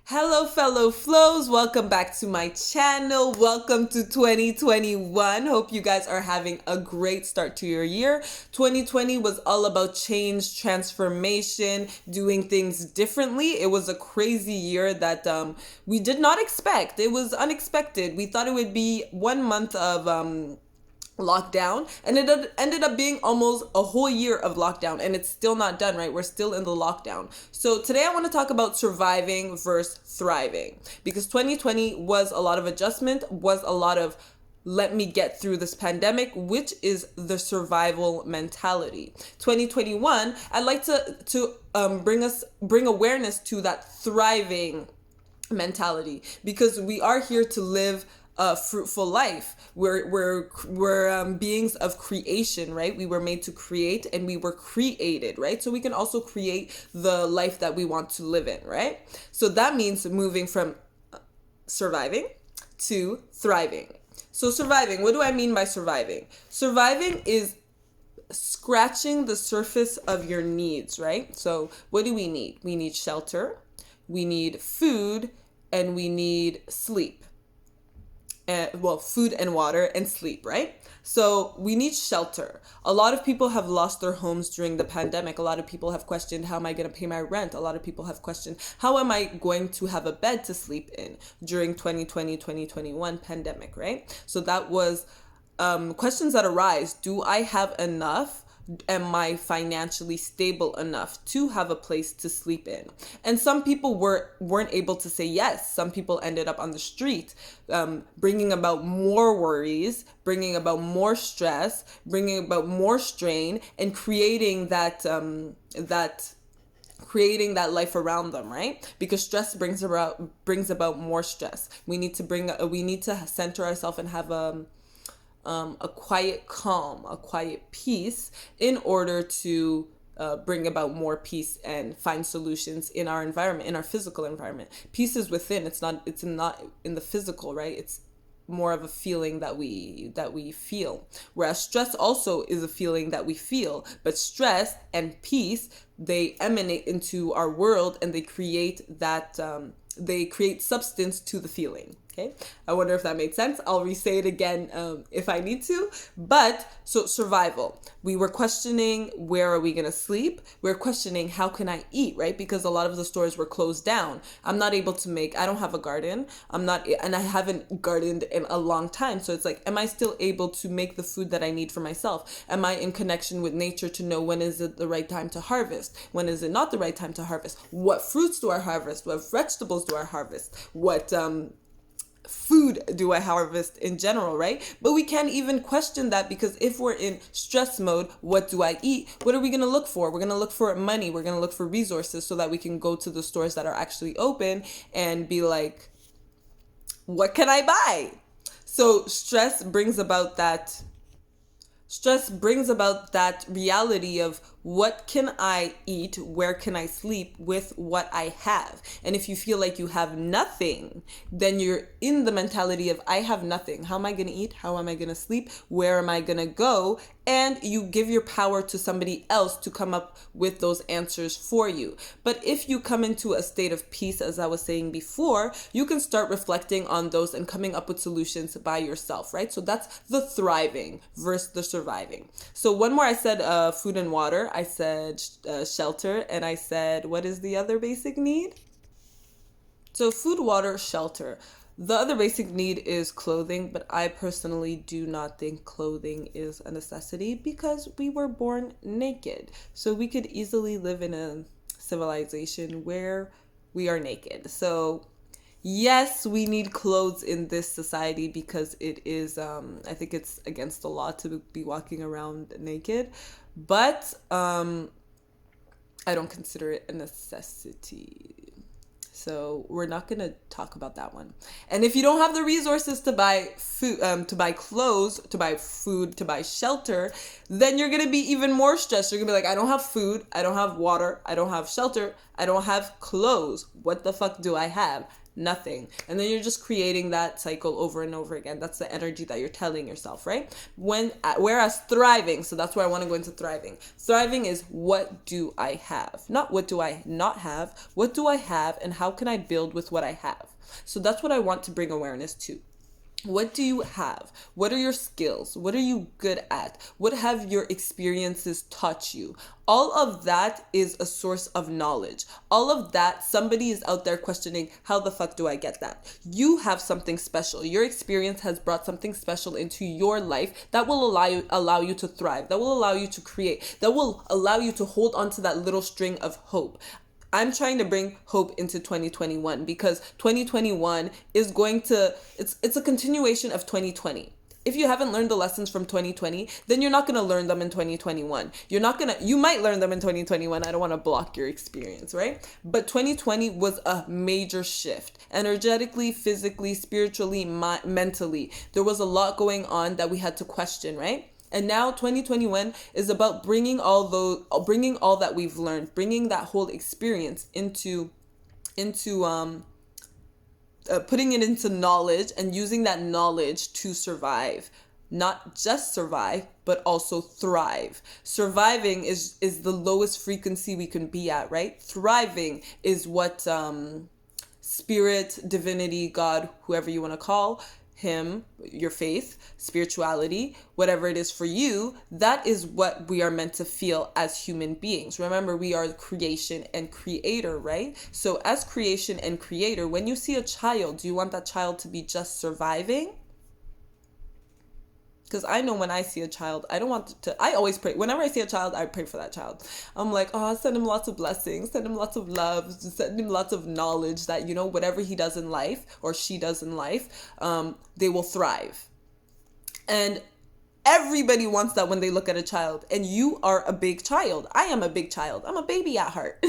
Hello, fellow flows. Welcome back to my channel. Welcome to 2021. Hope you guys are having a great start to your year. 2020 was all about change, transformation, doing things differently. It was a crazy year that we did not expect. It was unexpected. We thought it would be 1 month of lockdown, and it ended up being almost a whole year of lockdown, and it's still not done, right? We're still in the lockdown. So today I want to talk about surviving versus thriving, because 2020 was a lot of adjustment, was a lot of let me get through this pandemic, which is the survival mentality. 2021, I'd like to bring awareness to that thriving mentality, because we are here to live a fruitful life. We're beings of creation, right? We were made to create, and we were created, right? So we can also create the life that we want to live in, right? So that means moving from surviving to thriving. So surviving, what do I mean by surviving? Surviving is scratching the surface of your needs, right? So what do we need? We need shelter, we need food, and we need sleep. Food and water and sleep, right? So we need shelter. A lot of people have lost their homes during the pandemic. A lot of people have questioned, how am I going to pay my rent? A lot of people have questioned, how am I going to have a bed to sleep in during 2020, 2021 pandemic, right? So that was questions that arise. Do I have enough? Am I financially stable enough to have a place to sleep in? And some people weren't able to say yes. Some people ended up on the street, bringing about more worries, bringing about more stress, bringing about more strain, and creating that creating that life around them, right? Because stress brings about more stress. We need to center ourselves and have a quiet calm, a quiet peace, in order to bring about more peace and find solutions in our environment, in our physical environment. Peace is within. It's not in the physical, right? It's more of a feeling that we feel. Whereas stress also is a feeling that we feel, but stress and peace, they emanate into our world, and they create substance to the feeling. Okay, I wonder if that made sense. I'll re-say it again if I need to. But so survival. We were questioning, where are we gonna sleep? We're questioning, how can I eat, right? Because a lot of the stores were closed down. I'm not able to make. I don't have a garden. And I haven't gardened in a long time. So it's like, am I still able to make the food that I need for myself? Am I in connection with nature to know when is it the right time to harvest? When is it not the right time to harvest? What fruits do I harvest? What vegetables do I harvest? What food do I harvest in general, right? But we can't even question that, because if we're in stress mode, what do I eat? What are we going to look for? We're going to look for money. We're going to look for resources, so that we can go to the stores that are actually open and be like, what can I buy? So stress brings about that reality of, what can I eat? Where can I sleep with what I have? And if you feel like you have nothing, then you're in the mentality of, I have nothing. How am I going to eat? How am I going to sleep? Where am I going to go? And you give your power to somebody else to come up with those answers for you. But if you come into a state of peace, as I was saying before, you can start reflecting on those and coming up with solutions by yourself, right? So that's the thriving versus the surviving. So one more, I said food and water. I said shelter, and I said, what is the other basic need? So food, water, shelter. The other basic need is clothing, but I personally do not think clothing is a necessity, because we were born naked. So we could easily live in a civilization where we are naked. So yes, we need clothes in this society, because it is, I think it's against the law to be walking around naked. But I don't consider it a necessity. So we're not going to talk about that one. And if you don't have the resources to buy food, to buy clothes, to buy food, to buy shelter, then you're going to be even more stressed. You're going to be like, I don't have food, I don't have water, I don't have shelter, I don't have clothes. What the fuck do I have? Nothing. And then you're just creating that cycle over and over again. That's the energy that you're telling yourself, right? Whereas thriving, so that's where I want to go into thriving. Thriving is, what do I have? Not what do I not have. What do I have, and how can I build with what I have? So that's what I want to bring awareness to. What do you have? What are your skills? What are you good at? What have your experiences taught you? All of that is a source of knowledge. All of that, somebody is out there questioning, how the fuck do I get that? You have something special. Your experience has brought something special into your life that will allow you to thrive, that will allow you to create, that will allow you to hold on to that little string of hope. I'm trying to bring hope into 2021 because 2021 is it's a continuation of 2020. If you haven't learned the lessons from 2020, then you're not going to learn them in 2021. You might learn them in 2021. I don't want to block your experience, right? But 2020 was a major shift, energetically, physically, spiritually, mentally. There was a lot going on that we had to question, right? And now 2021 is about bringing all that we've learned, bringing that whole experience into putting it into knowledge and using that knowledge to survive. Not just survive, but also thrive. Surviving is the lowest frequency we can be at, right? Thriving is what spirit, divinity, God, whoever you want to call him, your faith, spirituality, whatever it is for you, that is what we are meant to feel as human beings. Remember, we are creation and creator, right? So as creation and creator, when you see a child, do you want that child to be just surviving? Because I know when I see a child, I always pray. Whenever I see a child, I pray for that child. I'm like, oh, send him lots of blessings, send him lots of love, send him lots of knowledge that, whatever he does in life or she does in life, they will thrive. And everybody wants that when they look at a child. And you are a big child. I am a big child. I'm a baby at heart.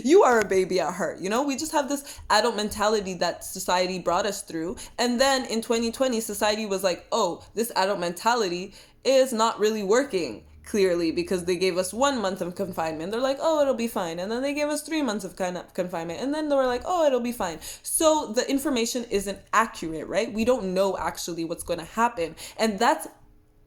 You are a baby at heart. We just have this adult mentality that society brought us through. And then in 2020, society was like, oh, this adult mentality is not really working, clearly, because they gave us 1 month of confinement. They're like, oh, it'll be fine. And then they gave us 3 months of confinement. And then they were like, oh, it'll be fine. So the information isn't accurate, right? We don't know actually what's going to happen. And that's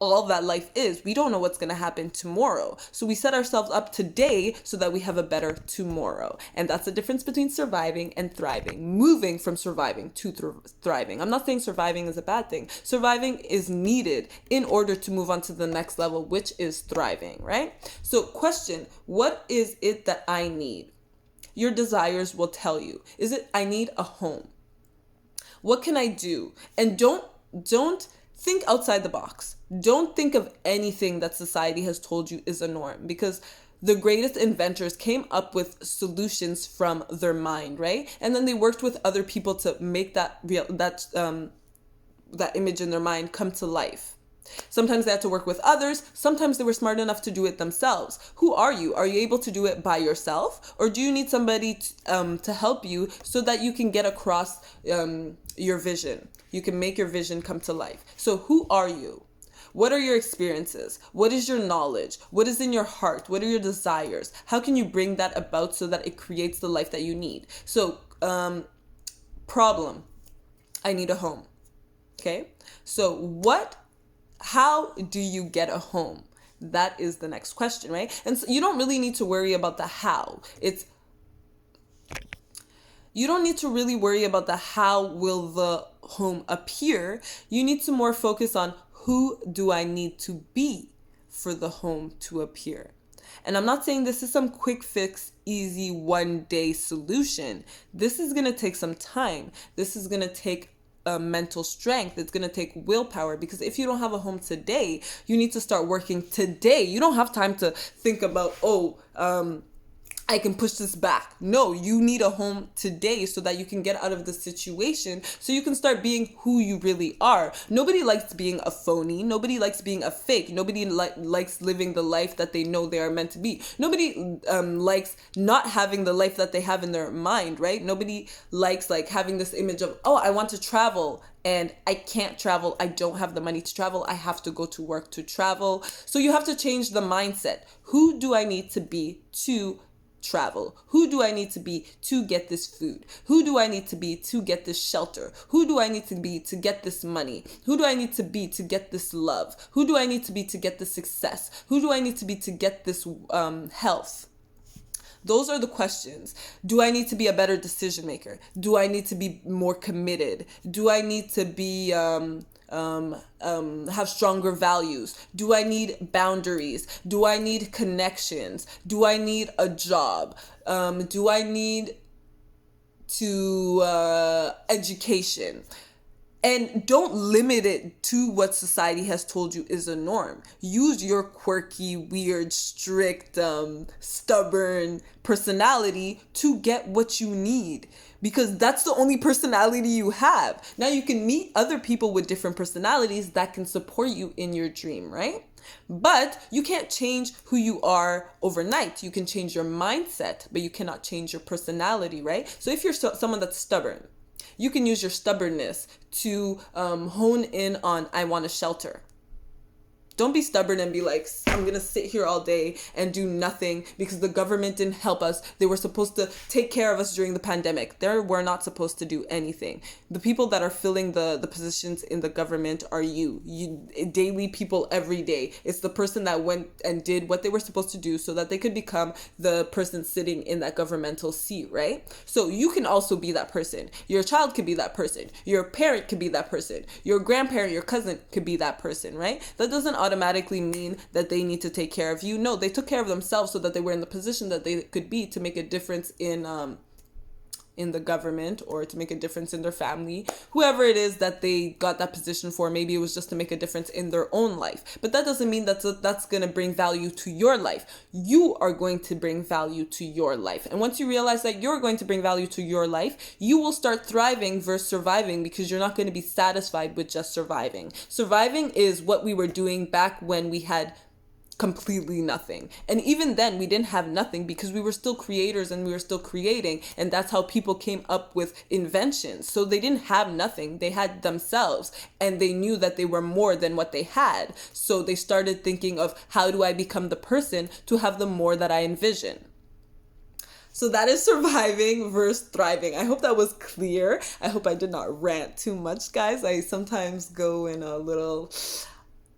all that life is. We don't know what's going to happen tomorrow. So we set ourselves up today so that we have a better tomorrow. And that's the difference between surviving and thriving, moving from surviving to thriving. I'm not saying surviving is a bad thing. Surviving is needed in order to move on to the next level, which is thriving, right? So question, what is it that I need? Your desires will tell you. Is it, I need a home? What can I do? And don't think outside the box. Don't think of anything that society has told you is a norm, because the greatest inventors came up with solutions from their mind, right? And then they worked with other people to make that image in their mind come to life. Sometimes they had to work with others. Sometimes they were smart enough to do it themselves. Who are you? Are you able to do it by yourself? Or do you need somebody to help you so that you can get across your vision? You can make your vision come to life. So who are you? What are your experiences? What is your knowledge? What is in your heart? What are your desires? How can you bring that about so that it creates the life that you need? So, problem. I need a home. Okay? So how do you get a home? That is the next question, right? And so you don't really need to worry about the how. You don't need to really worry about the how will the home appear. You need to more focus on who do I need to be for the home to appear. And I'm not saying this is some quick fix, easy one-day solution. This is going to take some time. This is going to take mental strength. It's going to take willpower, because if you don't have a home today, you need to start working today. You don't have time to think about, I can push this back. No, you need a home today so that you can get out of the situation, so you can start being who you really are. Nobody likes being a phony. Nobody likes being a fake. Nobody likes living the life that they know they are meant to be. Nobody likes not having the life that they have in their mind, right? Nobody likes like having this image of, oh, I want to travel and I can't travel. I don't have the money to travel. I have to go to work to travel. So you have to change the mindset. Who do I need to be to travel? Who do I need to be to get this food? Who do I need to be to get this shelter? Who do I need to be to get this money? Who do I need to be to get this love? Who do I need to be to get this success? Who do I need to be to get this health? Those are the questions. Do I need to be a better decision maker? Do I need to be more committed? Do I need to be have stronger values? Do I need boundaries? Do I need connections? Do I need a job? Do I need to education? And don't limit it to what society has told you is a norm. Use your quirky, weird, strict, stubborn personality to get what you need, because that's the only personality you have. Now you can meet other people with different personalities that can support you in your dream, right? But you can't change who you are overnight. You can change your mindset, but you cannot change your personality, right? So if you're someone that's stubborn, you can use your stubbornness to hone in on, I want a shelter. Don't be stubborn and be like, I'm going to sit here all day and do nothing because the government didn't help us. They were supposed to take care of us during the pandemic. They were not supposed to do anything. The people that are filling the positions in the government are you daily people every day. It's the person that went and did what they were supposed to do so that they could become the person sitting in that governmental seat, right? So you can also be that person. Your child could be that person. Your parent could be that person. Your grandparent, your cousin could be that person, right? That doesn't automatically mean that they need to take care of you. No, they took care of themselves so that they were in the position that they could be to make a difference in the government, or to make a difference in their family, whoever it is that they got that position for. Maybe it was just to make a difference in their own life, but that doesn't mean that's going to bring value to your life. You are going to bring value to your life, and once you realize that you're going to bring value to your life, you will start thriving versus surviving, because you're not going to be satisfied with just surviving. Surviving is what we were doing back when we had completely nothing. And even then we didn't have nothing, because we were still creators and we were still creating, and that's how people came up with inventions. So they didn't have nothing, they had themselves, and they knew that they were more than what they had. So they started thinking of, how do I become the person to have the more that I envision? So that is surviving versus thriving. I hope that was clear. I hope I did not rant too much, guys. I sometimes go in a little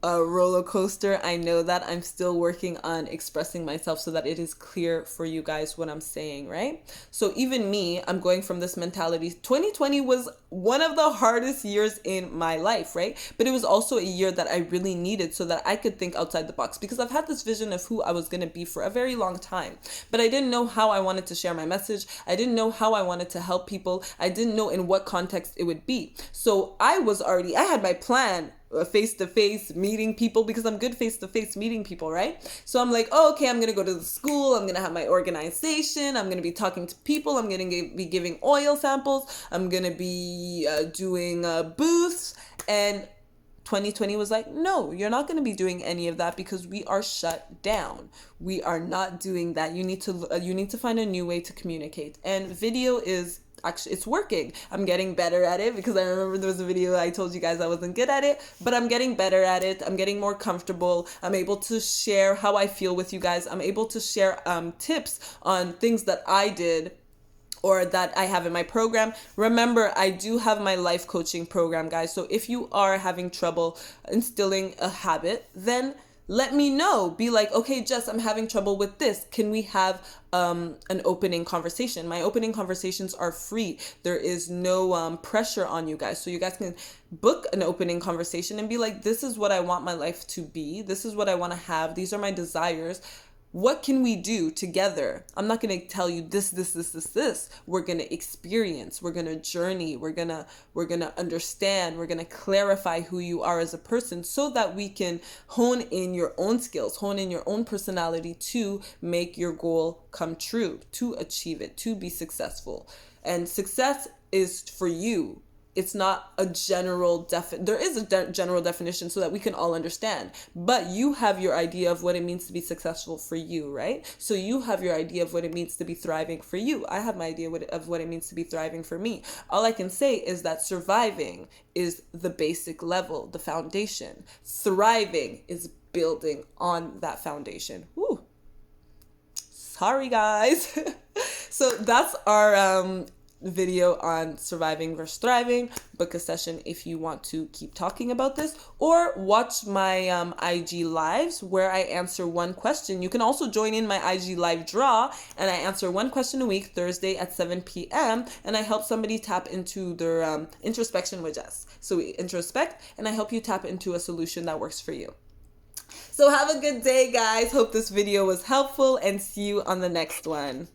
roller coaster. I know that. I'm still working on expressing myself so that it is clear for you guys what I'm saying, right? So even me, I'm going from this mentality. 2020 was one of the hardest years in my life, right? But it was also a year that I really needed so that I could think outside the box, because I've had this vision of who I was going to be for a very long time, but I didn't know how I wanted to share my message. I didn't know how I wanted to help people. I didn't know in what context it would be. So I had my plan, face-to-face meeting people, because I'm good face-to-face meeting people, right? So I'm like, oh, okay, I'm going to go to the school. I'm going to have my organization. I'm going to be talking to people. I'm going to be giving oil samples. I'm going to be doing booths. And 2020 was like, no, you're not going to be doing any of that, because we are shut down. We are not doing that. You need to find a new way to communicate. And video is actually, it's working. I'm getting better at it, because I remember there was a video I told you guys I wasn't good at it, but I'm getting better at it. I'm getting more comfortable. I'm able to share how I feel with you guys. I'm able to share tips on things that I did or that I have in my program. Remember, I do have my life coaching program, guys. So if you are having trouble instilling a habit, then let me know. Be like, okay, Jess, I'm having trouble with this. Can we have an opening conversation? My opening conversations are free. There is no pressure on you guys. So you guys can book an opening conversation and be like, this is what I want my life to be. This is what I want to have. These are my desires. What can we do together? I'm not going to tell you this. We're going to experience, we're going to journey, we're going to understand, we're going to clarify who you are as a person so that we can hone in your own skills, hone in your own personality to make your goal come true, to achieve it, to be successful. And success is for you. It's not a general there is a general definition so that we can all understand, but you have your idea of what it means to be successful for you, right? So you have your idea of what it means to be thriving for you. I have my idea of what it means to be thriving for me. All I can say is that surviving is the basic level, the foundation. Thriving is building on that foundation. Woo. Sorry, guys. So that's our video on surviving versus thriving. Book a session if you want to keep talking about this, or watch my IG lives where I answer one question. You can also join in my IG live draw, and I answer one question a week, Thursday at 7 p.m. and I help somebody tap into their introspection with us. So we introspect and I help you tap into a solution that works for you. So have a good day, guys. Hope this video was helpful, and see you on the next one.